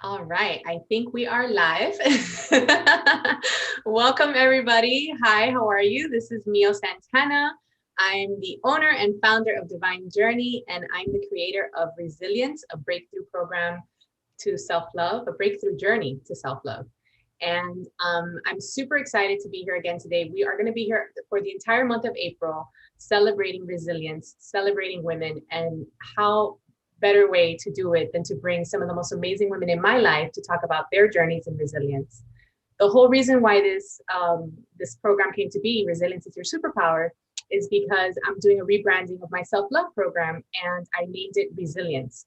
All right, I think we are live. Welcome, everybody. Hi, how are you? This is Mio Santana. I'm the owner and founder of Divine Journey, and I'm the creator of Resilience, a breakthrough program to self-love, a breakthrough journey to self-love. And I'm super excited to be here again today. We are going to be here for the entire month of April, celebrating resilience, celebrating women, and how better way to do it than to bring some of the most amazing women in my life to talk about their journeys in resilience. The whole reason why this program came to be, Resilience is Your Superpower, is because I'm doing a rebranding of my self-love program, and I named it Resilience.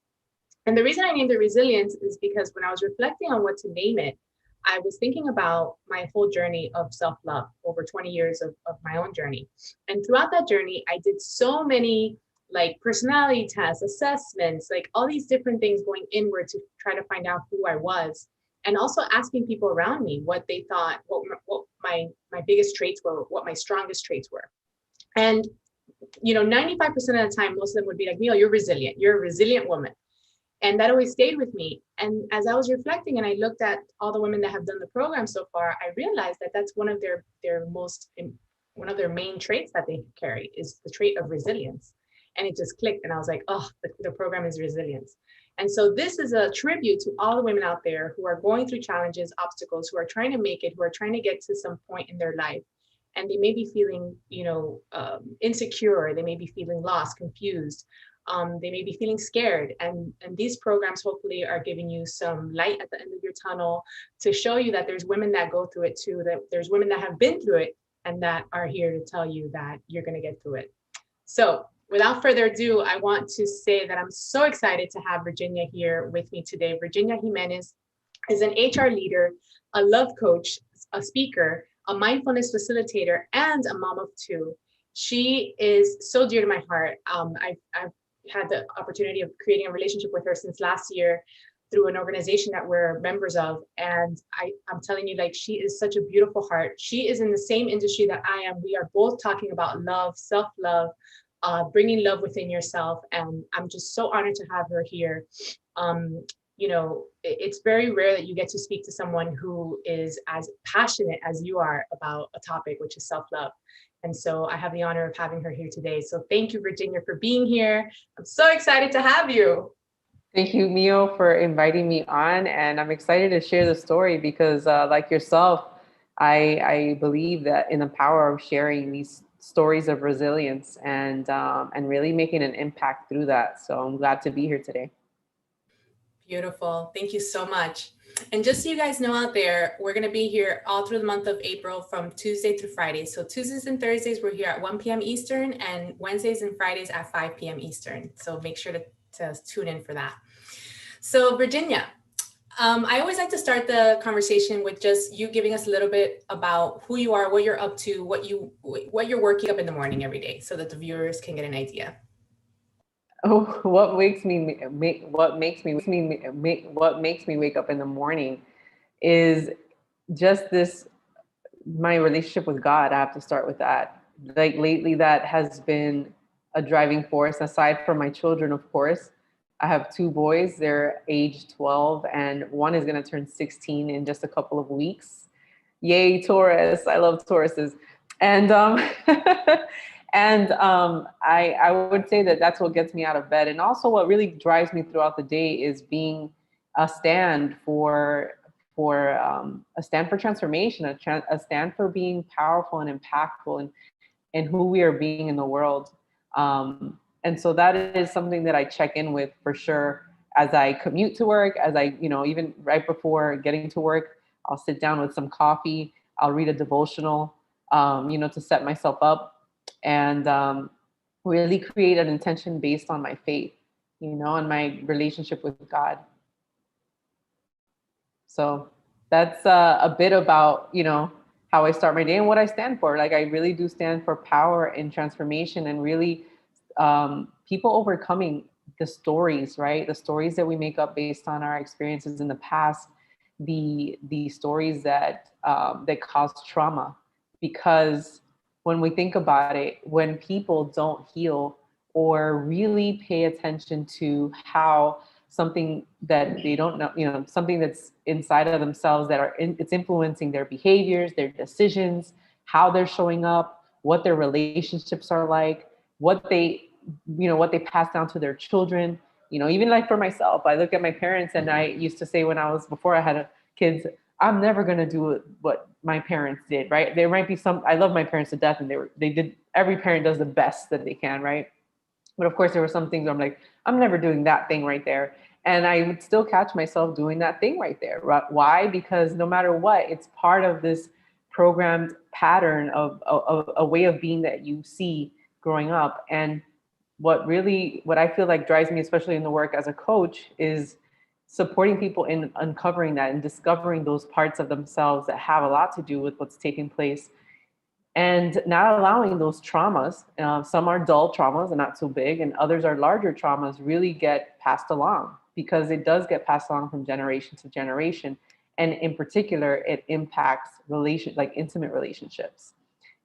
And the reason I named it Resilience is because when I was reflecting on what to name it, I was thinking about my whole journey of self-love, over 20 years of my own journey. And throughout that journey, I did so many like personality tests, assessments, like all these different things going inward to try to find out who I was. And also asking people around me what they thought, what my biggest traits were, what my strongest traits were. And 95% of the time, most of them would be like, Mio, you're resilient. You're a resilient woman. And that always stayed with me. And as I was reflecting and I looked at all the women that have done the program so far, I realized that that's one of one of their main traits that they carry is the trait of resilience. And it just clicked. And I was like, oh, the program is resilience. And so this is a tribute to all the women out there who are going through challenges, obstacles, who are trying to make it, who are trying to get to some point in their life. And they may be feeling, insecure. They may be feeling lost, confused. They may be feeling scared. And these programs hopefully are giving you some light at the end of your tunnel to show you that there's women that go through it too, that there's women that have been through it and that are here to tell you that you're going to get through it. So without further ado, I want to say that I'm so excited to have Virginia here with me today. Virginia Jimenez is an HR leader, a love coach, a speaker, a mindfulness facilitator, and a mom of two. She is so dear to my heart. I've had the opportunity of creating a relationship with her since last year through an organization that we're members of. And I'm telling you, like, she is such a beautiful heart. She is in the same industry that I am. We are both talking about love, self-love, bringing love within yourself. And I'm just so honored to have her here. It's very rare that you get to speak to someone who is as passionate as you are about a topic, which is self-love. And so I have the honor of having her here today. So thank you, Virginia, for being here. I'm so excited to have you. Thank you, Mio, for inviting me on. And I'm excited to share the story because, like yourself, I believe that in the power of sharing these stories of resilience and really making an impact through that. So I'm glad to be here today. Beautiful. Thank you so much. And just so you guys know out there, we're going to be here all through the month of April from Tuesday through Friday. So Tuesdays and Thursdays, we're here at 1 p.m. Eastern, and Wednesdays and Fridays at 5 p.m. Eastern. So make sure to tune in for that. So Virginia, I always like to start the conversation with just you giving us a little bit about who you are, what you're up to, what you're working up in the morning every day, so that the viewers can get an idea. Oh, what makes me wake up in the morning is just this my relationship with God. I have to start with that. Like lately, that has been a driving force. Aside from my children, of course, I have two boys. They're age 12, and one is going to turn 16 in just a couple of weeks. Yay, Taurus! I love Tauruses, and I would say that that's what gets me out of bed, and also what really drives me throughout the day is being a stand for a stand for transformation, a stand for being powerful and impactful and who we are being in the world. And so that is something that I check in with for sure as I commute to work, as I, even right before getting to work, I'll sit down with some coffee, I'll read a devotional, to set myself up and really create an intention based on my faith, and my relationship with God. So that's a bit about, how I start my day and what I stand for. Like I really do stand for power and transformation and really people overcoming the stories, right? The stories that we make up based on our experiences in the past, the stories that cause trauma. Because when we think about it, when people don't heal or really pay attention to how something that they don't know, something that's inside of themselves that it's influencing their behaviors, their decisions, how they're showing up, what their relationships are like, what they, what they pass down to their children. Even like for myself, I look at my parents and I used to say before I had kids, I'm never going to do what my parents did, right? There might be I love my parents to death, and every parent does the best that they can, right? But of course, there were some things where I'm like, I'm never doing that thing right there. And I would still catch myself doing that thing right there. Why? Because no matter what, it's part of this programmed pattern of a way of being that you see growing up. And what I feel like drives me, especially in the work as a coach, is supporting people in uncovering that and discovering those parts of themselves that have a lot to do with what's taking place, and not allowing those traumas. Some are dull traumas and not so big, and others are larger traumas, really get passed along, because it does get passed along from generation to generation. And in particular, it impacts like intimate relationships,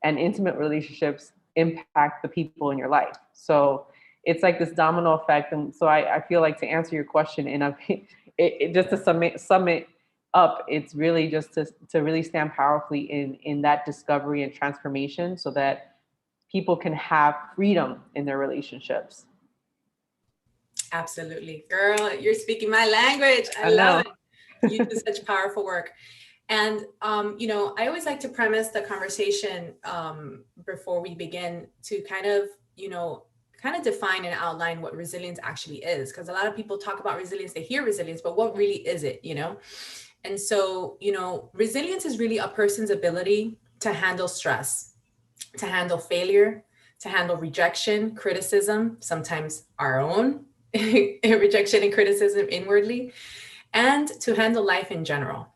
and intimate relationships impact the people in your life. So it's like this domino effect. And so I feel like, to answer your question, and just to sum it up, it's really just to really stand powerfully in that discovery and transformation, so that people can have freedom in their relationships. Absolutely. Girl, you're speaking my language. I love it. You do such powerful work. And, I always like to premise the conversation before we begin to kind of define and outline what resilience actually is. Because a lot of people talk about resilience, they hear resilience, but what really is it, And so, resilience is really a person's ability to handle stress, to handle failure, to handle rejection, criticism, sometimes our own rejection and criticism inwardly, and to handle life in general.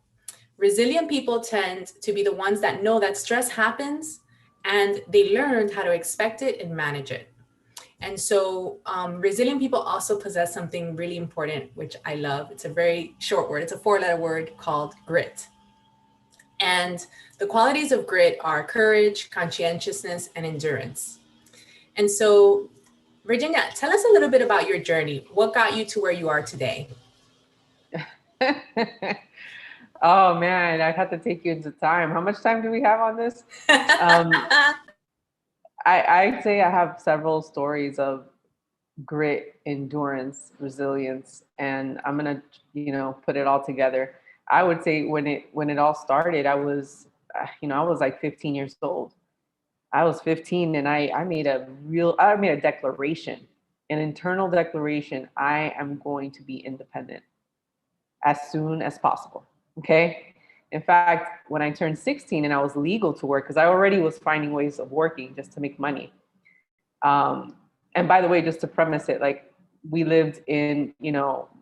Resilient people tend to be the ones that know that stress happens, and they learned how to expect it and manage it. And so resilient people also possess something really important, which I love. It's a very short word. It's a 4-letter word called grit. And the qualities of grit are courage, conscientiousness, and endurance. And so, Virginia, tell us a little bit about your journey. What got you to where you are today? Oh man, I'd have to take you into time. How much time do we have on this? I'd say I have several stories of grit, endurance, resilience, and I'm gonna, put it all together. I would say when it all started, I was like 15 years old. I was 15, and I made a declaration, an internal declaration. I am going to be independent as soon as possible. Okay. In fact, when I turned 16 and I was legal to work, because I already was finding ways of working just to make money. And by the way, just to premise it, like, we lived in,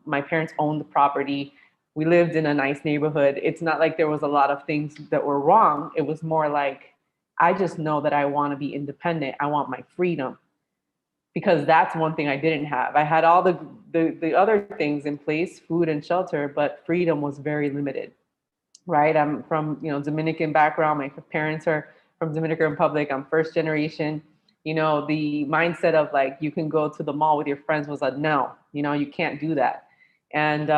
my parents owned the property. We lived in a nice neighborhood. It's not like there was a lot of things that were wrong. It was more like, I just know that I want to be independent. I want my freedom, because that's one thing I didn't have. I had all the other things in place, food and shelter, but freedom was very limited, right? I'm from, Dominican background. My parents are from Dominican Republic. I'm first generation. The mindset of like, you can go to the mall with your friends was a no, you can't do that. And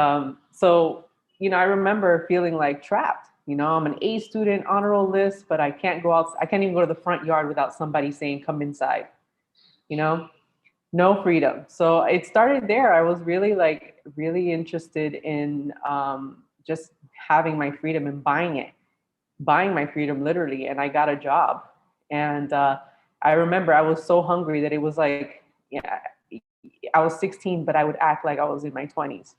so, I remember feeling like trapped. I'm an A student, honor roll list, but I can't go out. I can't even go to the front yard without somebody saying, come inside, no freedom. So it started there. I was really interested in just having my freedom and buying my freedom literally. And I got a job. And I remember I was so hungry that it was like, I was 16, but I would act like I was in my 20s.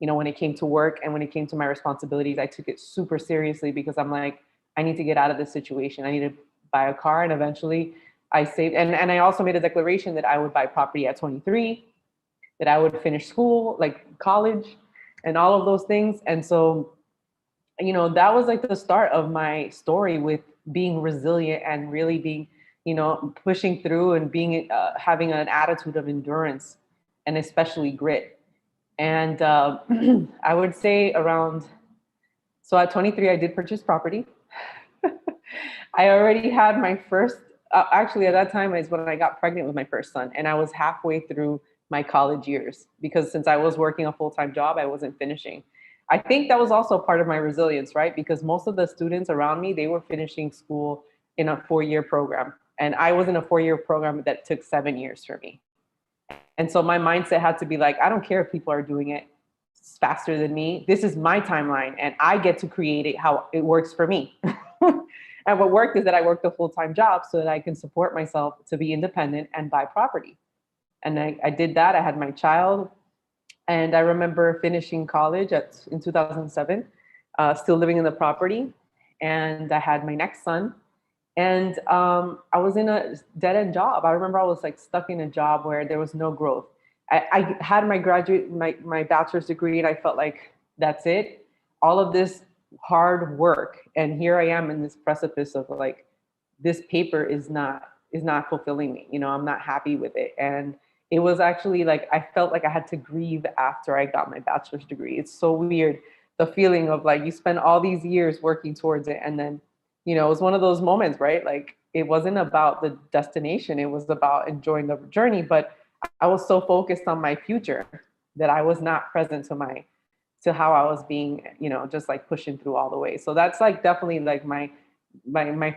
When it came to work and when it came to my responsibilities, I took it super seriously, because I'm like, I need to get out of this situation. I need to buy a car. And eventually I saved. And I also made a declaration that I would buy property at 23, that I would finish school, like college and all of those things. And so, that was like the start of my story with being resilient and really being, pushing through and being, having an attitude of endurance and especially grit. And I would say so at 23, I did purchase property. I already had my first, actually at that time is when I got pregnant with my first son, and I was halfway through my college years, because since I was working a full-time job, I wasn't finishing. I think that was also part of my resilience, right? Because most of the students around me, they were finishing school in a 4-year program. And I was in a 4-year program that took 7 years for me. And so my mindset had to be like, I don't care if people are doing it faster than me. This is my timeline and I get to create it how it works for me. And what worked is that I worked a full-time job so that I can support myself to be independent and buy property. And I did that. I had my child. And I remember finishing college in 2007, still living in the property. And I had my next son. And I was in a dead end job. I remember I was like stuck in a job where there was no growth. I had my bachelor's degree, and I felt like that's it. All of this hard work, and here I am in this precipice of like, this paper is not fulfilling me. I'm not happy with it. And it was actually like I felt like I had to grieve after I got my bachelor's degree. It's so weird, the feeling of like you spend all these years working towards it, and then it was one of those moments, right? Like it wasn't about the destination, it was about enjoying the journey. But I was so focused on my future that I was not present to how I was being, just like pushing through all the way. So that's like definitely like my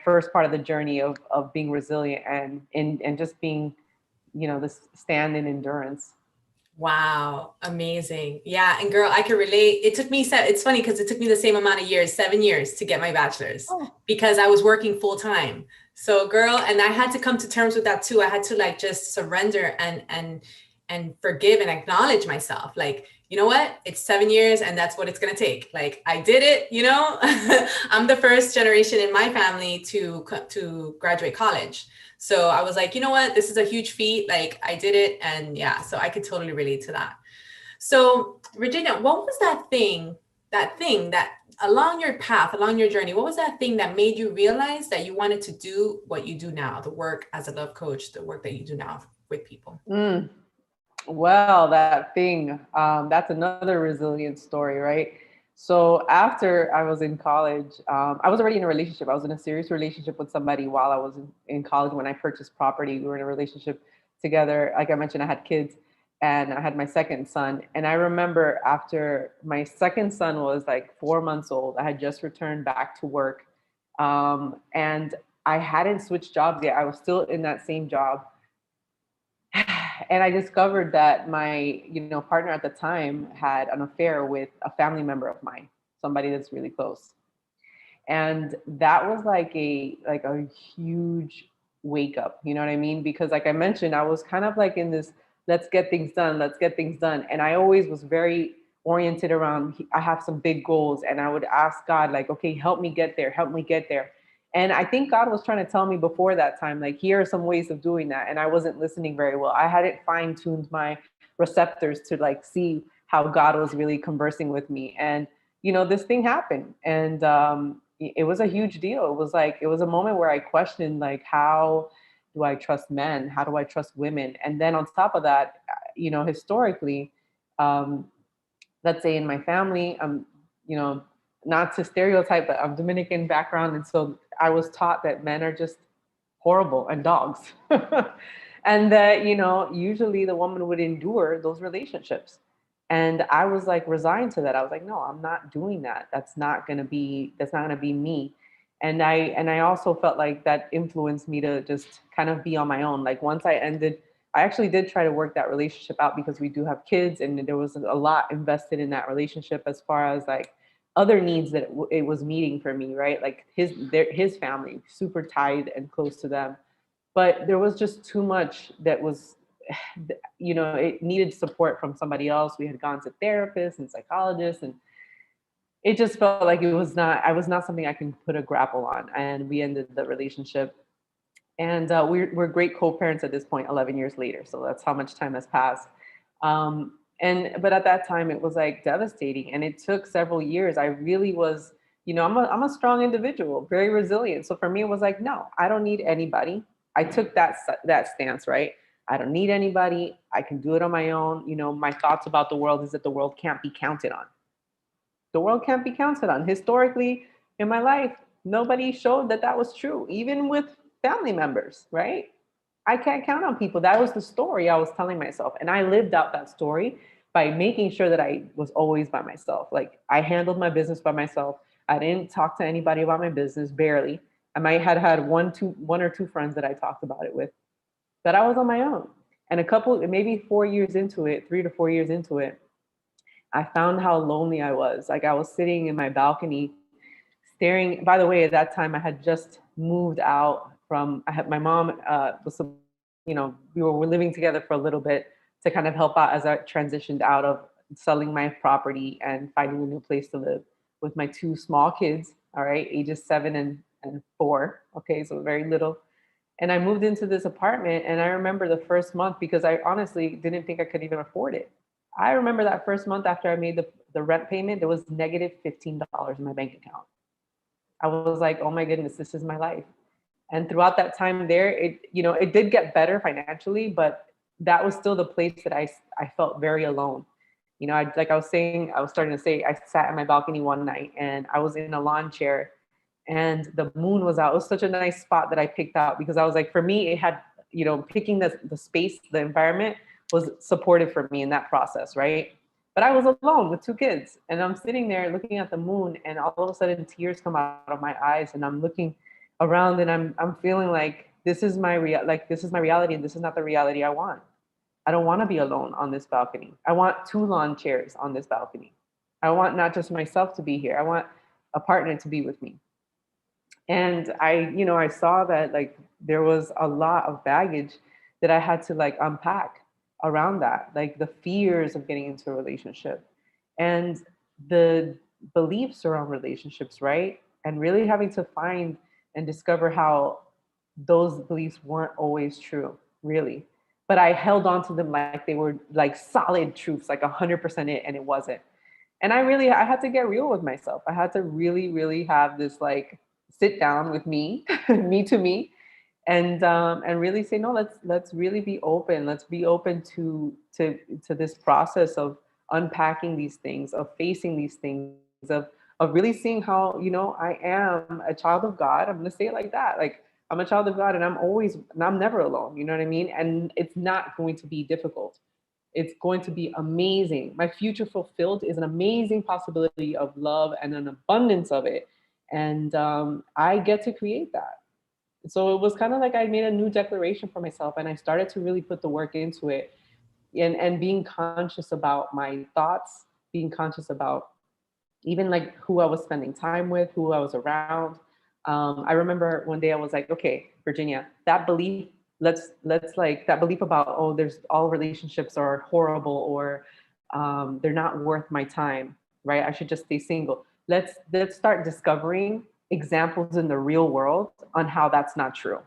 first part of the journey of being resilient and just being, this stand in endurance. Wow, amazing. Yeah, and girl, I can relate. It took me it's funny because it took me the same amount of years, 7 years to get my bachelor's because I was working full time. So girl, and I had to come to terms with that too. I had to like just surrender and forgive and acknowledge myself. Like, you know what? It's 7 years and that's what it's going to take. Like I did it, I'm the first generation in my family to graduate college. So I was like, you know what? This is a huge feat. Like I did it. And yeah, so I could totally relate to that. So Virginia, what was that thing that along your path, along your journey, what was that thing that made you realize that you wanted to do what you do now, the work as a love coach, the work that you do now with people? Well, that thing, that's another resilience story, right? So after I was in college, I was already in a relationship. I was in a serious relationship with somebody while I was in college. When I purchased property, we were in a relationship together. Like I mentioned, I had kids and I had my second son. And I remember after my second son was like 4 months old, I had just returned back to work. And I hadn't switched jobs yet. I was still in that same job. And I discovered that my, partner at the time had an affair with a family member of mine, somebody that's really close. And that was like a huge wake up, you know what I mean? Because like I mentioned, I was kind of like in this, let's get things done, let's get things done. And I always was very oriented around, I have some big goals, and I would ask God, like, okay, help me get there, help me get there. And I think God was trying to tell me before that time, like, here are some ways of doing that. And I wasn't listening very well. I hadn't fine-tuned my receptors to like see how God was really conversing with me. And, this thing happened. And it was a huge deal. It was a moment where I questioned, like, how do I trust men? How do I trust women? And then on top of that, historically, um, let's say in my family, you know, not to stereotype, but I'm Dominican background. And so I was taught that men are just horrible and dogs. And that, usually the woman would endure those relationships. And I was like resigned to that. I was like, no, I'm not doing that. That's not gonna be me. And I also felt like that influenced me to just kind of be on my own. Like once I actually did try to work that relationship out because we do have kids, and there was a lot invested in that relationship as far as like other needs that it was meeting for me, right? Like his family, super tied and close to them. But there was just too much that was, it needed support from somebody else. We had gone to therapists and psychologists, and it just felt like I was not something I can put a grapple on. And we ended the relationship. And we're great co-parents at this point, 11 years later. So that's how much time has passed. But at that time, it was like devastating, and it took several years. I really was, I'm a strong individual, very resilient. So for me, it was like, no, I don't need anybody. I took that stance, right? I don't need anybody. I can do it on my own. My thoughts about the world is that the world can't be counted on. The world can't be counted on. Historically, in my life, nobody showed that was true, even with family members, right? I can't count on people. That was the story I was telling myself. And I lived out that story by making sure that I was always by myself. Like I handled my business by myself. I didn't talk to anybody about my business, barely. I might had had one or two friends that I talked about it with, but I was on my own. And a couple, maybe 4 years into it, 3 to 4 years into it, I found how lonely I was. Like I was sitting in my balcony staring. By the way, at that time I had just moved out from, I had my mom was, we were living together for a little bit to kind of help out as I transitioned out of selling my property and finding a new place to live with my two small kids, all right, ages 7 and 4. Okay, so very little. And I moved into this apartment, and I remember the first month, because I honestly didn't think I could even afford it. I remember that first month after I made the rent payment, there was negative $15 in my bank account. I was like, oh my goodness, this is my life. And throughout that time there, it did get better financially, but that was still the place that I felt very alone. Like I was starting to say, I sat in my balcony one night and I was in a lawn chair and the moon was out. It was such a nice spot that I picked out because I was like, for me, it had, picking the space, the environment was supportive for me in that process, right? But I was alone with two kids and I'm sitting there looking at the moon and all of a sudden tears come out of my eyes and I'm looking around and I'm feeling like this is my reality and this is not the reality I want. I don't want to be alone on this balcony. I want two lawn chairs on this balcony. I want not just myself to be here. I want a partner to be with me. And I saw that like there was a lot of baggage that I had to like unpack around that, like the fears of getting into a relationship and the beliefs around relationships, right? And really having to find and discover how those beliefs weren't always true, really. But I held on to them like they were like solid truths, like 100% it, and it wasn't. And I had to get real with myself. I had to really, really have this like sit down with me, me to me, and really say, no, let's really be open. Let's be open to this process of unpacking these things, of facing these things, of really seeing how, I am a child of God. I'm gonna say it like that. Like I'm a child of God and I'm never alone. You know what I mean? And it's not going to be difficult. It's going to be amazing. My future fulfilled is an amazing possibility of love and an abundance of it. And I get to create that. So it was kind of like I made a new declaration for myself and I started to really put the work into it and being conscious about my thoughts, being conscious about even like who I was spending time with, who I was around. I remember one day I was like, okay, Virginia, that belief, let's like that belief about, oh, there's all relationships are horrible or they're not worth my time, right? I should just stay single. Let's start discovering examples in the real world on how that's not true.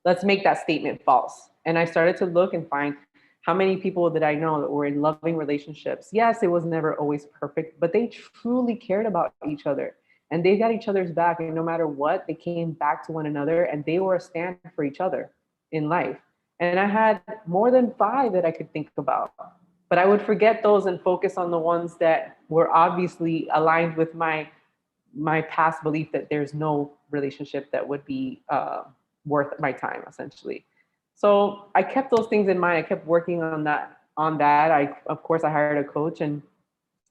Let's make that statement false. And I started to look and find how many people that I know that were in loving relationships. Yes, it was never always perfect, but they truly cared about each other and they got each other's back. And no matter what, they came back to one another and they were a stand for each other in life. And I had more than 5 that I could think about, but I would forget those and focus on the ones that were obviously aligned with my past belief that there's no relationship that would be worth my time, essentially. So I kept those things in mind. I kept working on that. Of course, I hired a coach, and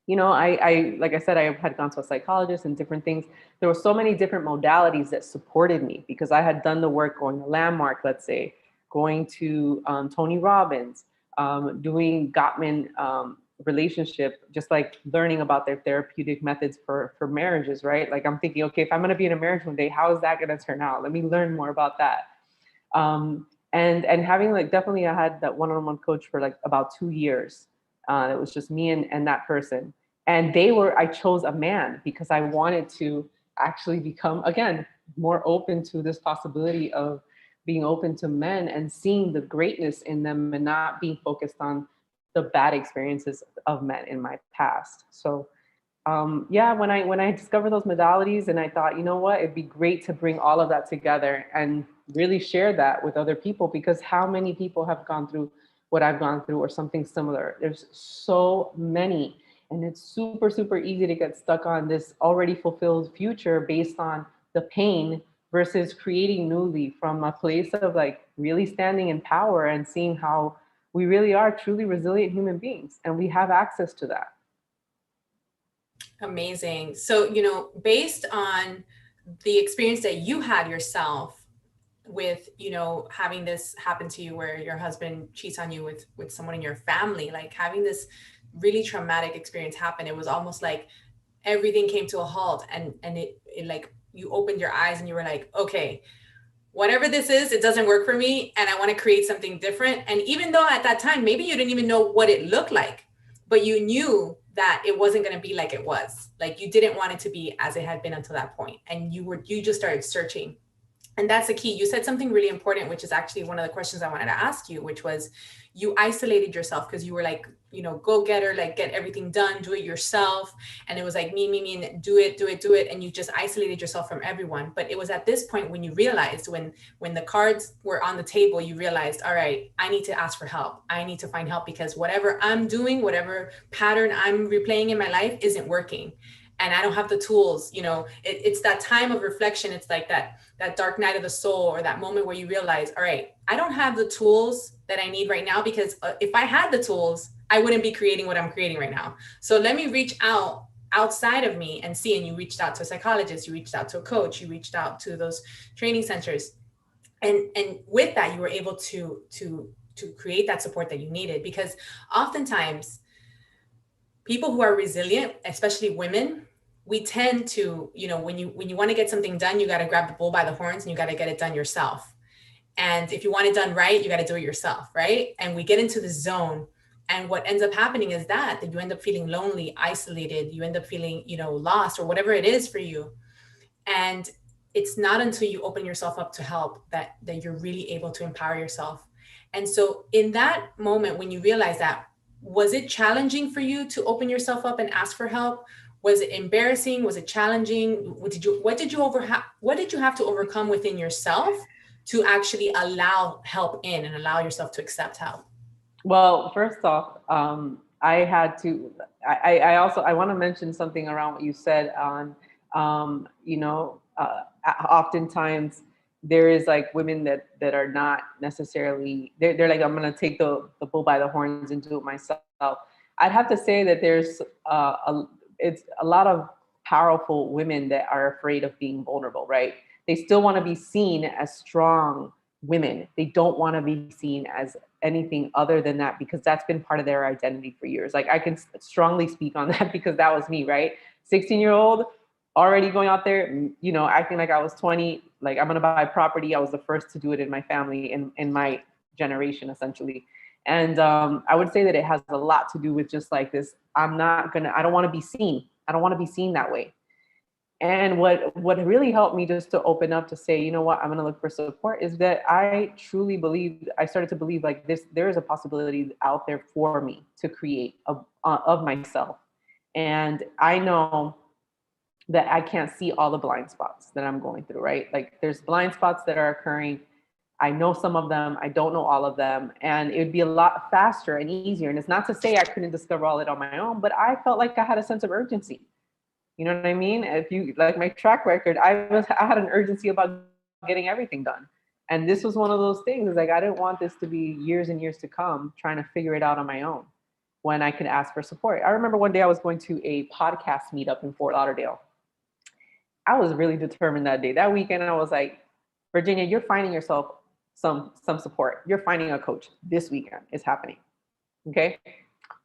I like I said, I had gone to a psychologist and different things. There were so many different modalities that supported me because I had done the work going to Landmark, let's say, going to Tony Robbins, doing Gottman relationship, just like learning about their therapeutic methods for marriages, right? Like I'm thinking, okay, if I'm going to be in a marriage one day, how is that going to turn out? Let me learn more about that. And having like definitely I had that one-on-one coach for like about 2 years. It was just me and that person. And I chose a man because I wanted to actually become, again, more open to this possibility of being open to men and seeing the greatness in them and not being focused on the bad experiences of men in my past. So yeah, when I discovered those modalities and I thought, you know what, it'd be great to bring all of that together and really share that with other people, because how many people have gone through what I've gone through or something similar? There's so many. And it's super, super easy to get stuck on this already fulfilled future based on the pain versus creating newly from a place of like really standing in power and seeing how we really are truly resilient human beings, and we have access to that. Amazing. So, based on the experience that you had yourself with, having this happen to you where your husband cheats on you with someone in your family, like having this really traumatic experience happen, it was almost like everything came to a halt, and it like you opened your eyes and you were like, okay, whatever this is, it doesn't work for me, and I want to create something different. And even though at that time maybe you didn't even know what it looked like, but you knew that it wasn't going to be like it was, like you didn't want it to be as it had been until that point, and you just started searching. And that's the key. You said something really important, which is actually one of the questions I wanted to ask you, which was you isolated yourself because you were like, go getter, like get everything done, do it yourself. And it was like me, and do it. And you just isolated yourself from everyone. But it was at this point when you realized, when the cards were on the table, you realized, all right, I need to ask for help. I need to find help because whatever I'm doing, whatever pattern I'm replaying in my life isn't working. And I don't have the tools, it's that time of reflection. It's like that dark night of the soul, or that moment where you realize, all right, I don't have the tools that I need right now, because if I had the tools, I wouldn't be creating what I'm creating right now. So let me reach outside of me and see. And you reached out to a psychologist, you reached out to a coach, you reached out to those training centers. And with that, you were able to create that support that you needed. Because oftentimes people who are resilient, especially women, we tend to, when you want to get something done, you got to grab the bull by the horns and you got to get it done yourself. And if you want it done right, you got to do it yourself, right? And we get into the zone. And what ends up happening is that you end up feeling lonely, isolated, you end up feeling, lost, or whatever it is for you. And it's not until you open yourself up to help that you're really able to empower yourself. And so in that moment, when you realize that, was it challenging for you to open yourself up and ask for help? Was it embarrassing? Was it challenging? What did you have to overcome within yourself to actually allow help in and allow yourself to accept help? Well, first off, I had to. I want to mention something around what you said on. Oftentimes there is like women that are not necessarily. They're like, I'm gonna take the bull by the horns and do it myself. I'd have to say that there's it's a lot of powerful women that are afraid of being vulnerable, right? They still want to be seen as strong women. They don't want to be seen as anything other than that, because that's been part of their identity for years. Like I can strongly speak on that because that was me, right? 16-year-old, already going out there, acting like I was 20, like I'm going to buy property. I was the first to do it in my family, in my generation, essentially. And I would say that it has a lot to do with just like this, I don't want to be seen. I don't want to be seen that way. And what really helped me just to open up to say, you know what, I'm going to look for support, is that I started to believe like there is a possibility out there for me to create of myself. And I know that I can't see all the blind spots that I'm going through, right? Like there's blind spots that are occurring. I know some of them, I don't know all of them. And it would be a lot faster and easier. And it's not to say I couldn't discover all of it on my own, but I felt like I had a sense of urgency. You know what I mean? If you like my track record, I had an urgency about getting everything done. And this was one of those things, is like, I didn't want this to be years and years to come trying to figure it out on my own when I could ask for support. I remember one day I was going to a podcast meetup in Fort Lauderdale. I was really determined that day. That weekend, I was like, Virginia, you're finding yourself some support. You're finding a coach. This weekend is happening. Okay?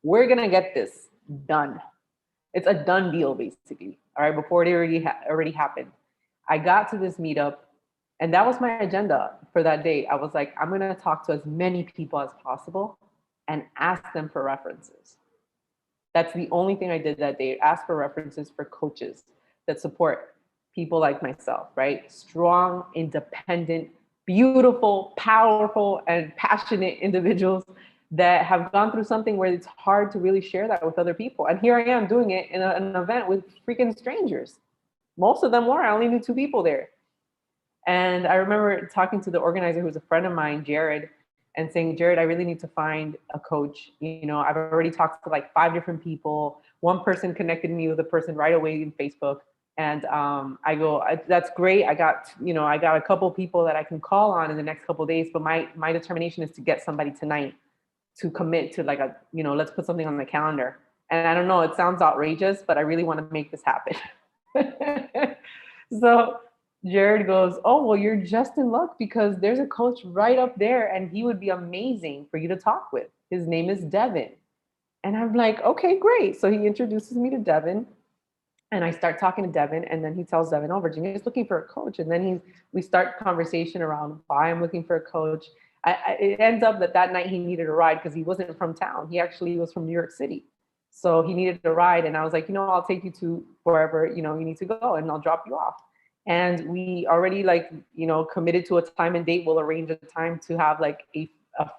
We're going to get this done. It's a done deal, basically. All right, before it already happened. I got to this meetup, and that was my agenda for that day. I was like, I'm going to talk to as many people as possible and ask them for references. That's the only thing I did that day. Ask for references for coaches that support people like myself, right? Strong, independent, beautiful, powerful, and passionate individuals that have gone through something where it's hard to really share that with other people. And here I am doing it in an event with freaking strangers. Most of them were, I only knew 2 people there. And I remember talking to the organizer, who was a friend of mine, Jared, and saying, Jared, I really need to find a coach. I've already talked to like 5 different people. One person connected me with a person right away in Facebook. And I go, that's great. I got a couple people that I can call on in the next couple of days, but my determination is to get somebody tonight to commit to like let's put something on the calendar. And I don't know, it sounds outrageous, but I really want to make this happen. So Jared goes, oh, well, you're just in luck because there's a coach right up there and he would be amazing for you to talk with. His name is Devin. And I'm like, okay, great. So he introduces me to Devin. And I start talking to Devin, and then he tells Devin, oh, Virginia's looking for a coach. And then we start conversation around why I'm looking for a coach. It ends up that night he needed a ride because he wasn't from town. He actually was from New York City. So he needed a ride. And I was like, I'll take you to wherever, you need to go and I'll drop you off. And we already committed to a time and date. We'll arrange a time to have like a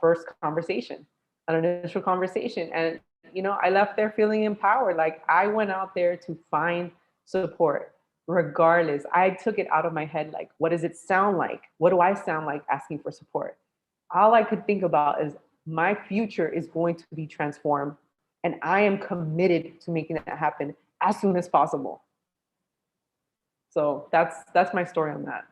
first conversation, an initial conversation. And I left there feeling empowered. Like I went out there to find support regardless. I took it out of my head. Like, what does it sound like? What do I sound like asking for support? All I could think about is my future is going to be transformed. And I am committed to making that happen as soon as possible. So that's my story on that.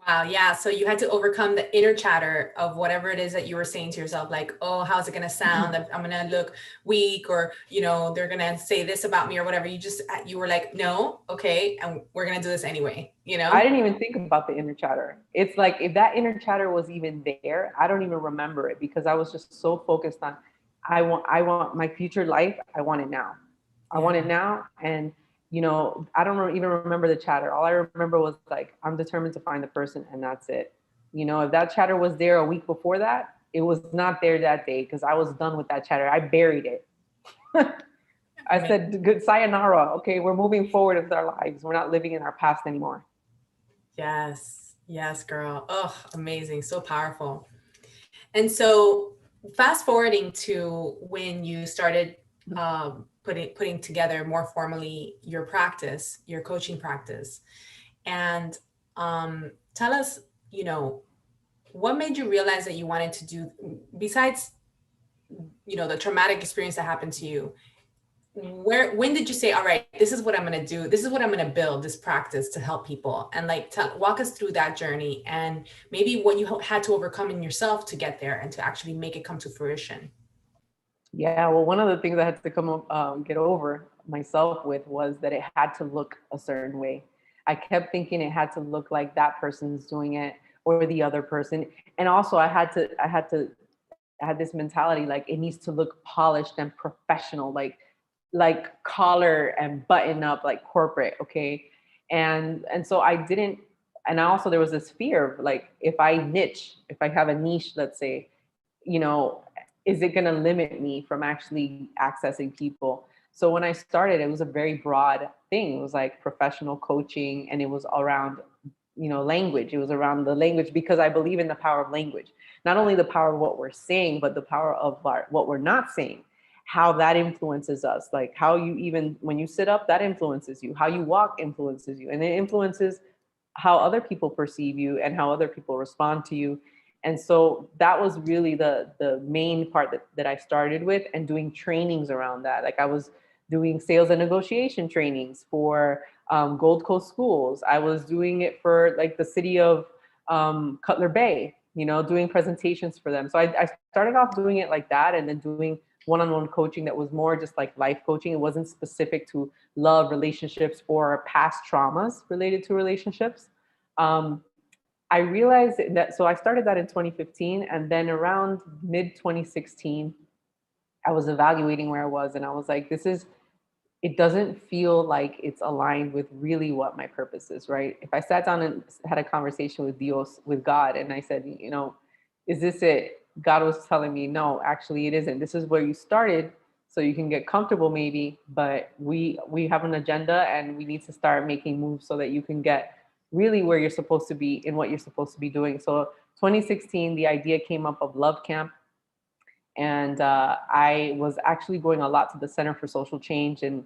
Wow. Yeah. So you had to overcome the inner chatter of whatever it is that you were saying to yourself, like, oh, how's it going to sound? I'm going to look weak, or, they're going to say this about me or whatever. You were like, no, okay. And we're going to do this anyway. I didn't even think about the inner chatter. It's like, if that inner chatter was even there, I don't even remember it because I was just so focused on, I want my future life. I want it now. I want it now. And I don't even remember the chatter. All I remember was like, I'm determined to find the person and that's it. If that chatter was there a week before that, it was not there that day because I was done with that chatter. I buried it. I said, good sayonara. Okay, we're moving forward with our lives. We're not living in our past anymore. Yes. Yes, girl. Oh, amazing. So powerful. And so fast forwarding to when you started putting together more formally your practice, your coaching practice. And tell us, what made you realize that you wanted to do, besides, the traumatic experience that happened to you, when did you say, all right, this is what I'm going to do. This is what I'm going to build, this practice to help people. And like, walk us through that journey and maybe what you had to overcome in yourself to get there and to actually make it come to fruition. Yeah, well, one of the things I had to get over myself with was that it had to look a certain way. I kept thinking it had to look like that person's doing it or the other person. And also I had this mentality, like it needs to look polished and professional, like collar and button up, like corporate. Okay. And so I didn't, and also there was this fear of like, if I have a niche, let's say, is it going to limit me from actually accessing people? So when I started, it was a very broad thing. It was like professional coaching, and it was around, language. It was around the language because I believe in the power of language. Not only the power of what we're saying, but the power of what we're not saying, how that influences us. Like how when you sit up, that influences you. How you walk influences you. And it influences how other people perceive you and how other people respond to you. And so that was really the main part that I started with, and doing trainings around that. Like I was doing sales and negotiation trainings for Gold Coast schools. I was doing it for like the city of Cutler Bay, doing presentations for them. So I started off doing it like that, and then doing one-on-one coaching that was more just like life coaching. It wasn't specific to love, relationships, or past traumas related to relationships. I realized that, so I started that in 2015, and then around mid 2016, I was evaluating where I was, and I was like, it doesn't feel like it's aligned with really what my purpose is, right? If I sat down and had a conversation with Dios, with God, and I said, is this it? God was telling me, no, actually it isn't. This is where you started, so you can get comfortable maybe, but we have an agenda, and we need to start making moves so that you can get really where you're supposed to be and what you're supposed to be doing. So 2016, the idea came up of Love Camp. And I was actually going a lot to the Center for Social Change, and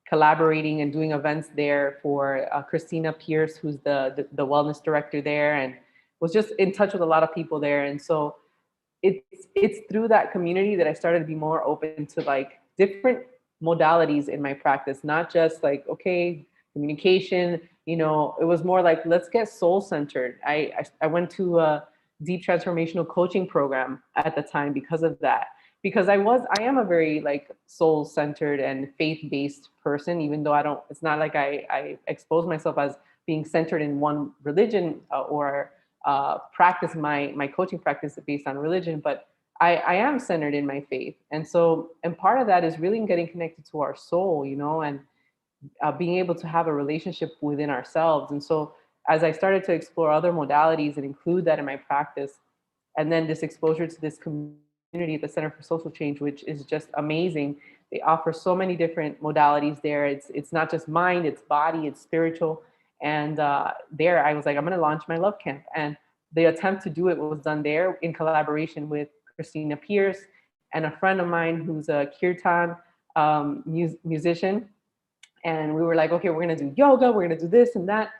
collaborating and doing events there for Christina Pierce, who's the wellness director there, and was just in touch with a lot of people there. And so it's through that community that I started to be more open to like different modalities in my practice, not just like, okay, communication, it was more like, let's get soul centered. I went to a deep transformational coaching program at the time because of that, because I am a very like soul centered and faith based person, even though it's not like I expose myself as being centered in one religion, or practice my coaching practice based on religion, but I am centered in my faith. And part of that is really getting connected to our soul, and being able to have a relationship within ourselves. And so as I started to explore other modalities and include that in my practice, and then this exposure to this community at the Center for Social Change, which is just amazing. They offer so many different modalities there. It's not just mind, it's body, it's spiritual. And there I was like, I'm going to launch my love camp. And the attempt to do it was done there in collaboration with Christina Pierce and a friend of mine who's a kirtan musician. And we were like, okay, we're going to do yoga, we're going to do this and that.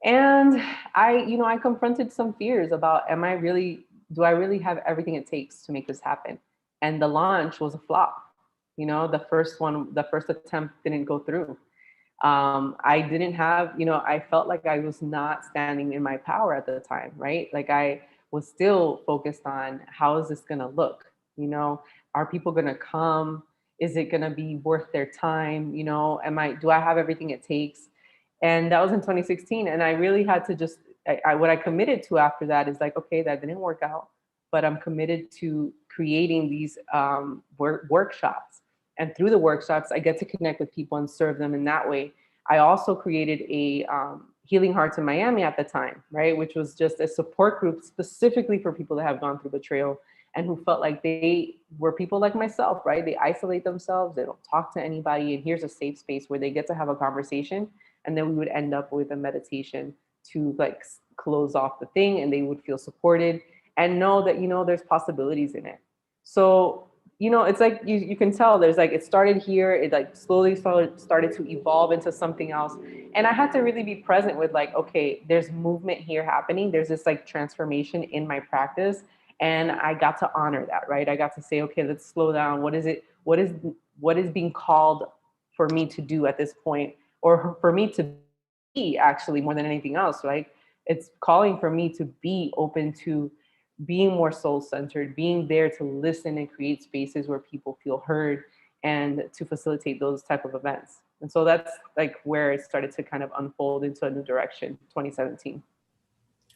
And I confronted some fears about, do I really have everything it takes to make this happen? And the launch was a flop. The first attempt didn't go through. I didn't have, I felt like I was not standing in my power at the time, right? Like I was still focused on, how is this going to look? Are people going to come? Is it going to be worth their time? Do I have everything it takes? And that was in 2016. And I really had to just, what I committed to after that is like, okay, that didn't work out, but I'm committed to creating these workshops. And through the workshops, I get to connect with people and serve them in that way. I also created a Healing Hearts in Miami at the time, right? Which was just a support group specifically for people that have gone through betrayal and who felt like they were people like myself, right? They isolate themselves, they don't talk to anybody, and here's a safe space where they get to have a conversation. And then we would end up with a meditation to like close off the thing, and they would feel supported and know that, there's possibilities in it. So, it's like you can tell there's like, it started here, it like slowly started to evolve into something else. And I had to really be present with like, okay, there's movement here happening. There's this like transformation in my practice. And I got to honor that, right? I got to say, okay, let's slow down. What is being called for me to do at this point, or for me to be, actually, more than anything else, right? It's calling for me to be open to being more soul-centered, being there to listen and create spaces where people feel heard, and to facilitate those type of events. And so that's like where it started to kind of unfold into a new direction, 2017.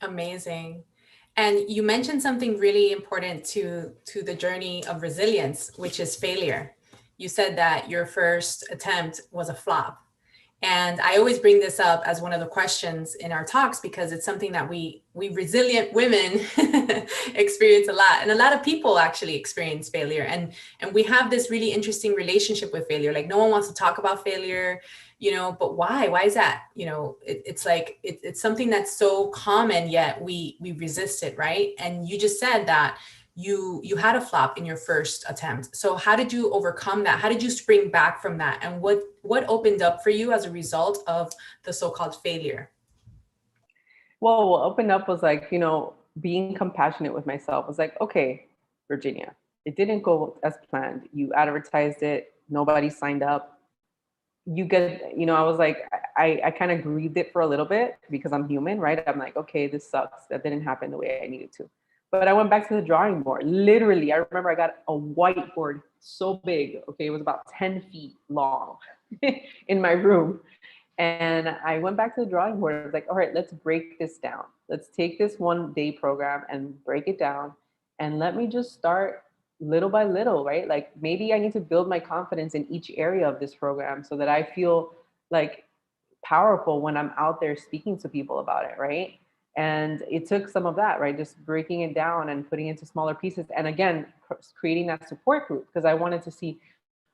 Amazing. And you mentioned something really important to the journey of resilience, which is failure. You said that your first attempt was a flop. And I always bring this up as one of the questions in our talks because it's something that we resilient women experience a lot. And a lot of people actually experience failure. And we have this really interesting relationship with failure. Like no one wants to talk about failure, but why? Why is that? It's like, it's something that's so common, yet we resist it, right? And you just said that you had a flop in your first attempt. So how did you overcome that? How did you spring back from that? And what opened up for you as a result of the so-called failure? Well, what opened up was like, being compassionate with myself. I was like, okay, Virginia, it didn't go as planned. You advertised it, nobody signed up. You get, I was like, I kind of grieved it for a little bit because I'm human, right? I'm like, okay, this sucks. That didn't happen the way I needed to. But I went back to the drawing board. Literally, I remember I got a whiteboard so big. Okay, it was about 10 feet long in my room. And I went back to the drawing board. I was like, all right, let's break this down. Let's take this 1-day program and break it down. And let me just start little by little, right? Like maybe I need to build my confidence in each area of this program so that I feel like powerful when I'm out there speaking to people about it, right? And it took some of that, right? Just breaking it down and putting it into smaller pieces. And again, creating that support group because I wanted to see,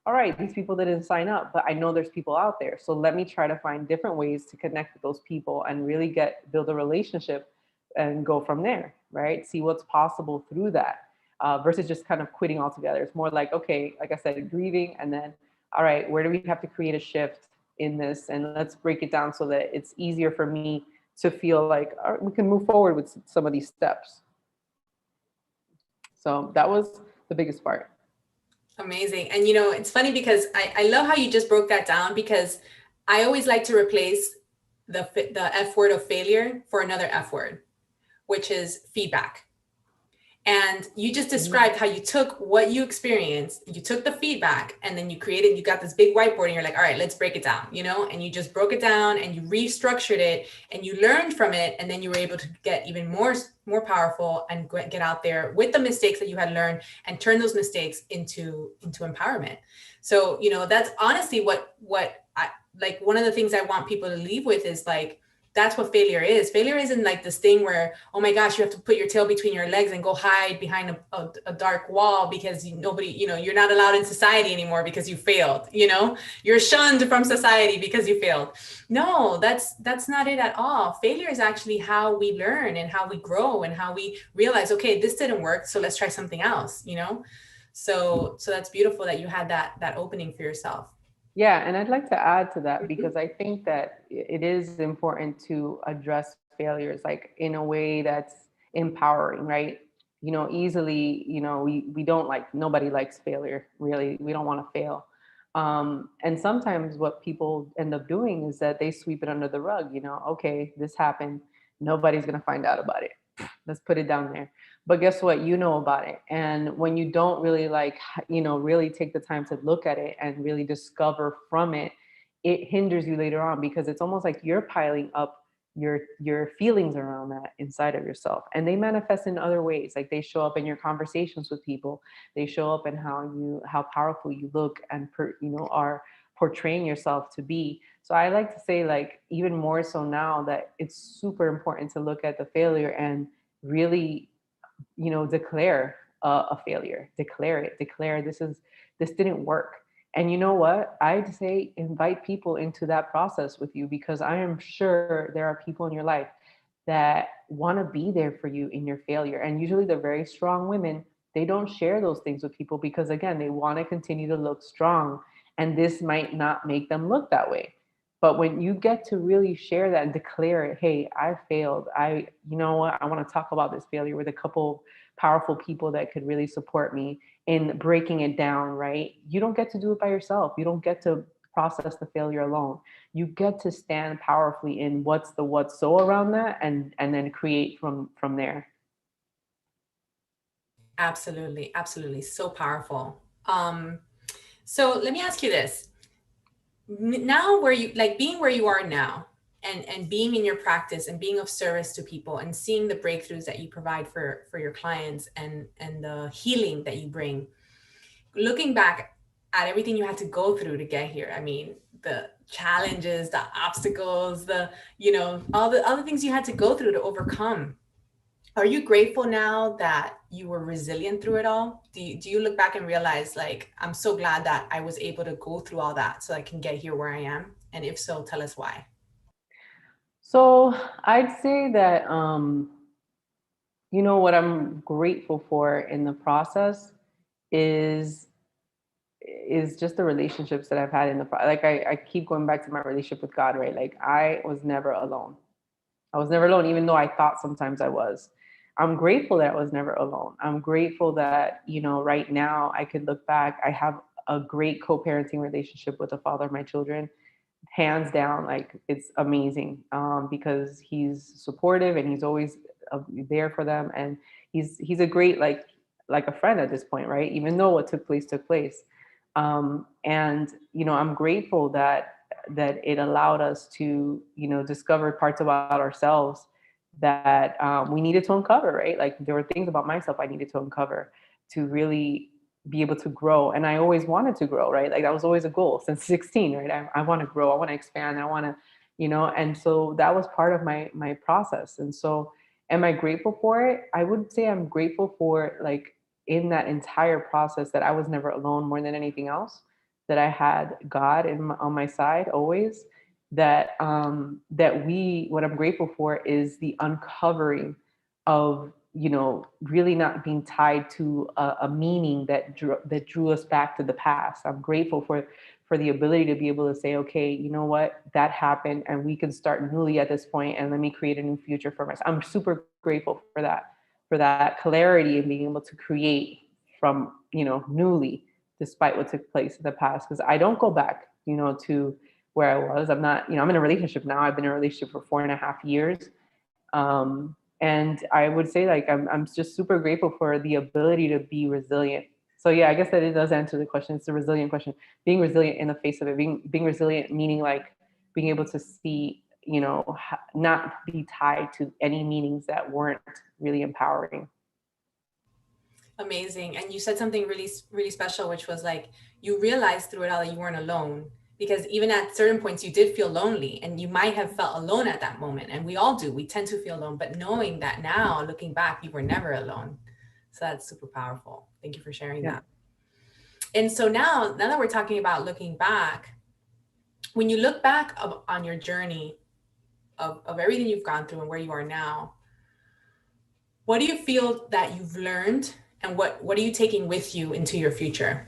all right, these people didn't sign up, but I know there's people out there. So let me try to find different ways to connect with those people and really build a relationship and go from there, right? See what's possible through that versus just kind of quitting altogether. It's more like, okay, like I said, grieving and then, all right, where do we have to create a shift in this? And let's break it down so that it's easier for me to feel like all right, we can move forward with some of these steps. So that was the biggest part. Amazing. And you know, it's funny because I love how you just broke that down, because I always like to replace the F word of failure for another F word, which is feedback. And you just described how you took what you experienced, you took the feedback, and then you got this big whiteboard, and you're like, all right, let's break it down, you know, and you just broke it down and you restructured it and you learned from it. And then you were able to get even more powerful and get out there with the mistakes that you had learned and turn those mistakes into empowerment. So, you know, that's honestly what I like. One of the things I want people to leave with is like, that's what failure is. Failure isn't like this thing where, oh my gosh, you have to put your tail between your legs and go hide behind a dark wall because nobody, you know, you're not allowed in society anymore because you failed, you know, you're shunned from society because you failed. No, that's not it at all. Failure is actually how we learn and how we grow and how we realize, okay, this didn't work, so let's try something else, you know? So that's beautiful that you had that opening for yourself. Yeah, and I'd like to add to that Mhm. because I think that it is important to address failures like in a way that's empowering, right? You know, easily, you know, we don't like, nobody likes failure, really. We don't want to fail. And sometimes what people end up doing is that they sweep it under the rug, you know, okay, this happened. Nobody's going to find out about it. Let's put it down there. But guess what? You know about it. And when you don't really like, you know, really take the time to look at it and really discover from it, it hinders you later on because it's almost like you're piling up your feelings around that inside of yourself, and they manifest in other ways. Like they show up in your conversations with people, they show up in how powerful you look and you know, are portraying yourself to be. So I like to say, like, even more so now, that it's super important to look at the failure and really, you know, declare a failure, declare it, declare this didn't work. And you know what, I'd say invite people into that process with you, because I am sure there are people in your life that want to be there for you in your failure. And usually the very strong women, they don't share those things with people because, again, they want to continue to look strong, and this might not make them look that way. But when you get to really share that and declare it, hey, I failed. You know what? I want to talk about this failure with a couple powerful people that could really support me in breaking it down, right? You don't get to do it by yourself. You don't get to process the failure alone. You get to stand powerfully in what's so around that, and then create from there. Absolutely, absolutely. So powerful. So let me ask you this. Now where you like being where you are now, and being in your practice and being of service to people and seeing the breakthroughs that you provide for your clients, and the healing that you bring, looking back at everything you had to go through to get here. I mean, the challenges, the obstacles, the, you know, all the things you had to go through to overcome. Are you grateful now that you were resilient through it all? Do you look back and realize, like, I'm so glad that I was able to go through all that so I can get here where I am? And if so, tell us why. So I'd say that, you know, what I'm grateful for in the process is just the relationships that I've had in the like I keep going back to my relationship with God, right? Like I was never alone. I was never alone, even though I thought sometimes I was. I'm grateful that I was never alone. I'm grateful that, you know, right now I could look back. I have a great co-parenting relationship with the father of my children, hands down. Like it's amazing, because he's supportive and he's always there for them, and he's a great, like a friend at this point, right? Even though what took place. And you know, I'm grateful that it allowed us to, you know, discover parts about ourselves that, we needed to uncover, right? Like there were things about myself I needed to uncover to really be able to grow. And I always wanted to grow, right? Like that was always a goal since 16, right? I want to grow, I want to expand, I want to, you know, and so that was part of my process. And so am I grateful for it? I would say I'm grateful for, like, in that entire process, that I was never alone more than anything else, that I had God on my side always, that what I'm grateful for is the uncovering of, you know, really not being tied to a meaning that drew us back to the past. I'm grateful for the ability to be able to say, okay, you know what, that happened, and we can start newly at this point, and let me create a new future for myself. I'm super grateful for that clarity and being able to create from, you know, newly, despite what took place in the past, because I don't go back, to where I was. I'm not, I'm in a relationship now. I've been in a relationship for 4.5 years. And I would say, like, I'm just super grateful for the ability to be resilient. So yeah, I guess that it does answer the question. It's a resilient question. Being resilient in the face of it, being resilient, meaning like being able to see, not be tied to any meanings that weren't really empowering. Amazing. And you said something really, really special, which was like, you realized through it all that you weren't alone. Because even at certain points, you did feel lonely, and you might have felt alone at that moment. And we all do. We tend to feel alone. But knowing that now, looking back, you were never alone. So that's super powerful. Thank you for sharing that. And so now that we're talking about looking back, when you look back on your journey of everything you've gone through and where you are now, what do you feel that you've learned, and what are you taking with you into your future?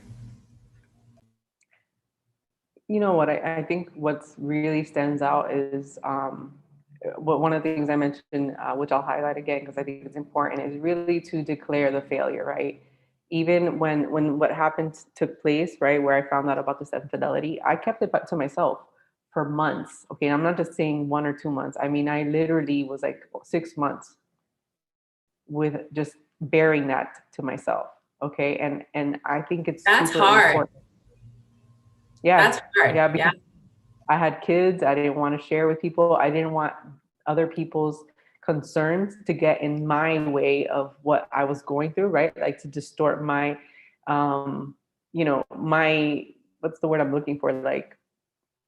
You know what, I think what's really stands out is one of the things I mentioned, which I'll highlight again because I think it's important, is really to declare the failure, right? Even when what happened took place, right, where I found out about this infidelity, I kept it back to myself for months. Okay, I'm not just saying 1 or 2 months. I mean, I literally was like 6 months with just bearing that to myself. Okay, and I think it's That's super hard. important. Yeah, That's hard. yeah, Yeah. because I had kids. I didn't want to share with people. I didn't want other people's concerns to get in my way of what I was going through, right? Like to distort my, my, what's the word I'm looking for? Like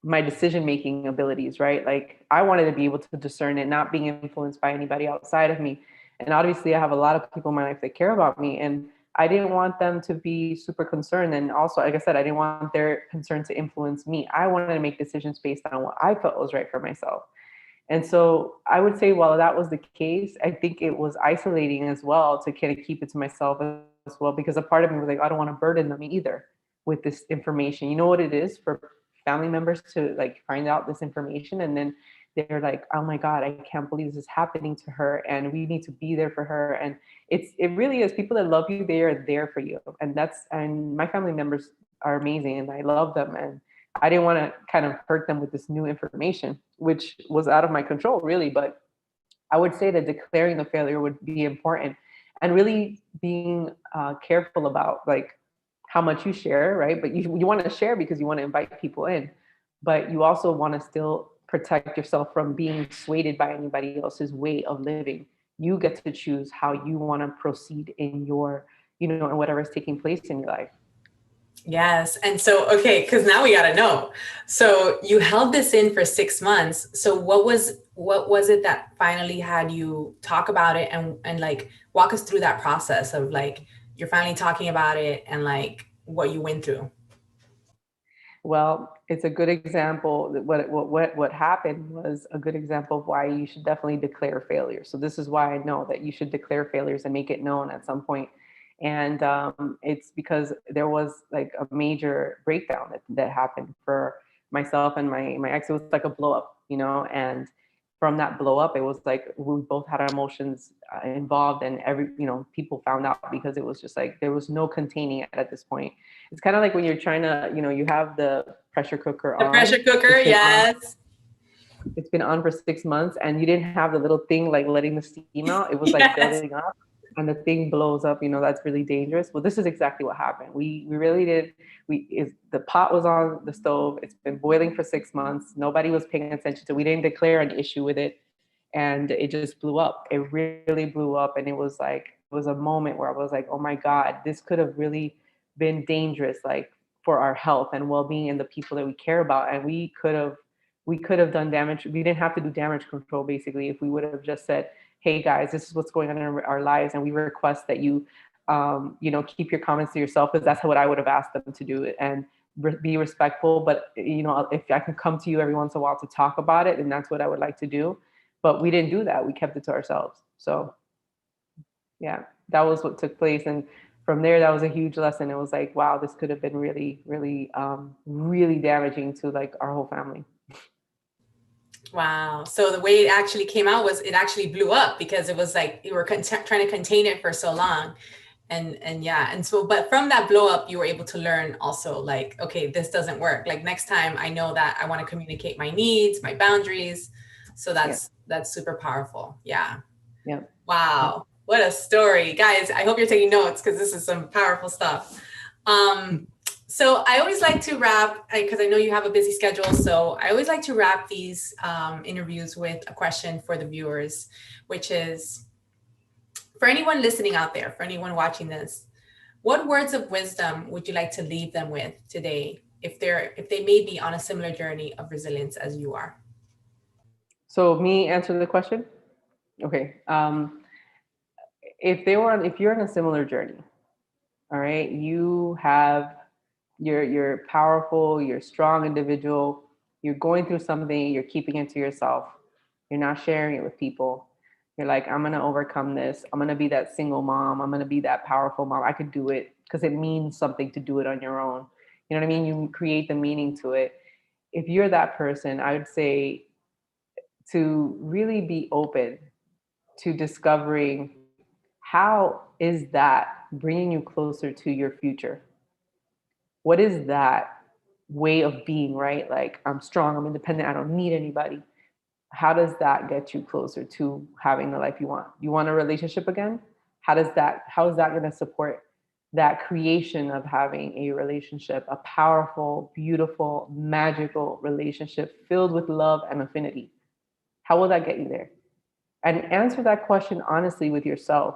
my decision-making abilities, right? Like I wanted to be able to discern it, not being influenced by anybody outside of me. And obviously I have a lot of people in my life that care about me, and I didn't want them to be super concerned. And also, like I said, I didn't want their concern to influence me. I wanted to make decisions based on what I felt was right for myself. And so I would say, while that was the case, I think it was isolating as well to kind of keep it to myself as well, because a part of me was like, I don't want to burden them either with this information. You know what it is for family members to like find out this information, and then they're like, oh my God, I can't believe this is happening to her, and we need to be there for her. And it really is, people that love you, they are there for you. And my family members are amazing and I love them. And I didn't want to kind of hurt them with this new information, which was out of my control, really. But I would say that declaring the failure would be important, and really being careful about like how much you share, right? But you want to share because you want to invite people in, but you also want to still protect yourself from being swayed by anybody else's way of living. You get to choose how you want to proceed in your, in whatever is taking place in your life. Yes. And so, okay, because now we got to know. So you held this in for 6 months. So what was it that finally had you talk about it, and like walk us through that process of like, you're finally talking about it and like what you went through? Well, it's a good example. What happened was a good example of why you should definitely declare failure. So this is why I know that you should declare failures and make it known at some point. And it's because there was like a major breakdown that happened for myself and my ex. It was like a blow up, and from that blow up, it was like we both had our emotions involved, and people found out, because it was just like there was no containing it at this point. It's kind of like when you're trying to, you have the pressure cooker The on. pressure cooker, yes. It's been on for 6 months, and you didn't have the little thing like letting the steam out. It was like Yes. building up, and the thing blows up. That's really dangerous. Well, this is exactly what happened. We really did. The pot was on the stove. It's been boiling for 6 months. Nobody was paying attention to it. We didn't declare an issue with it, and it just blew up. It really blew up, and it was a moment where I was like, oh my God, this could have really been dangerous, like for our health and well-being and the people that we care about. And we could have done damage. We didn't have to do damage control, basically, if we would have just said, hey guys, this is what's going on in our lives, and we request that you keep your comments to yourself, because that's what I would have asked them to do, and be respectful. But if I can come to you every once in a while to talk about it, then that's what I would like to do. But we didn't do that. We kept it to ourselves. So yeah, that was what took place. And from there, that was a huge lesson. It was like, wow, this could have been really, really, really damaging to like our whole family. Wow. So the way it actually came out was it actually blew up, because it was like you were trying to contain it for so long. And yeah, and so, but from that blow up, you were able to learn also, like, okay, this doesn't work. Like next time I know that I want to communicate my needs, my boundaries. So Yeah. that's super powerful. Yeah. Yeah. Wow. What a story. Guys, I hope you're taking notes because this is some powerful stuff. So I always like to wrap, because I know you have a busy schedule. So I always like to wrap these interviews with a question for the viewers, which is, for anyone listening out there, for anyone watching this, what words of wisdom would you like to leave them with today if they may be on a similar journey of resilience as you are? So me answer the question. Okay. If you're on a similar journey, all right, you have you're powerful, you're a strong individual, you're going through something, you're keeping it to yourself, you're not sharing it with people. You're like, I'm gonna overcome this. I'm gonna be that single mom. I'm gonna be that powerful mom. I could do it because it means something to do it on your own. You know what I mean? You create the meaning to it. If you're that person, I would say to really be open to discovering how is that bringing you closer to your future. What is that way of being, right? Like, I'm strong, I'm independent, I don't need anybody. How does that get you closer to having the life you want? You want a relationship again? How is that going to support that creation of having a relationship, a powerful, beautiful, magical relationship filled with love and affinity? How will that get you there? And answer that question honestly with yourself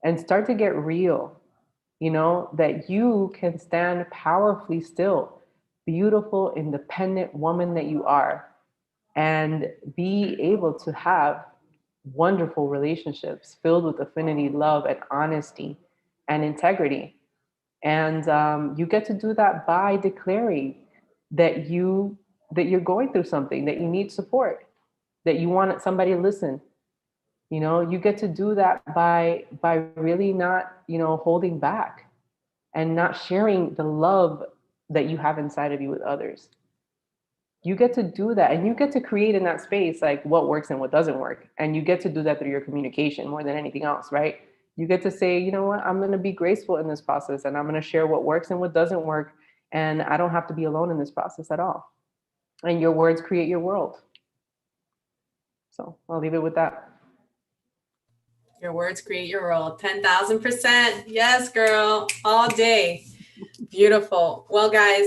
and start to get real, that you can stand powerfully still, beautiful, independent woman that you are, and be able to have wonderful relationships filled with affinity, love, and honesty and integrity. And you get to do that by declaring that you're going through something, that you need support, that you want somebody to listen. You get to do that by really not, holding back and not sharing the love that you have inside of you with others. You get to do that, and you get to create in that space like what works and what doesn't work, and you get to do that through your communication more than anything else, right? You get to say, you know what, I'm going to be graceful in this process, and I'm going to share what works and what doesn't work, and I don't have to be alone in this process at all. And your words create your world. So I'll leave it with that. Your words create your world. 10,000%. Yes, girl, all day. Beautiful. Well, guys,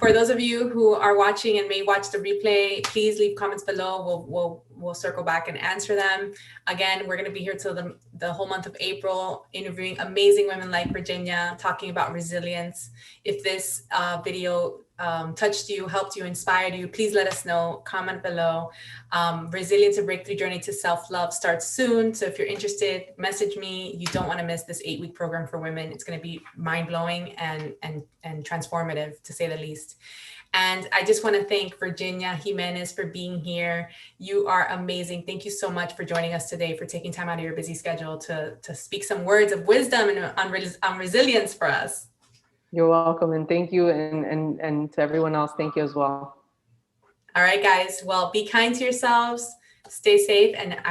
for those of you who are watching and may watch the replay, please leave comments below. We'll circle back and answer them. Again, we're going to be here till the whole month of April, interviewing amazing women like Virginia, talking about resilience. If this video touched you, helped you, inspired you, please let us know. Comment below. Resilience, a breakthrough journey to self-love starts soon. So if you're interested, message me. You don't want to miss this 8-week program for women. It's going to be mind-blowing and transformative, to say the least. And I just want to thank Virginia Jimenez for being here. You are amazing. Thank you so much for joining us today, for taking time out of your busy schedule to speak some words of wisdom and on resilience for us. You're welcome. And thank you. And to everyone else, thank you as well. All right, guys. Well, be kind to yourselves, stay safe, and I will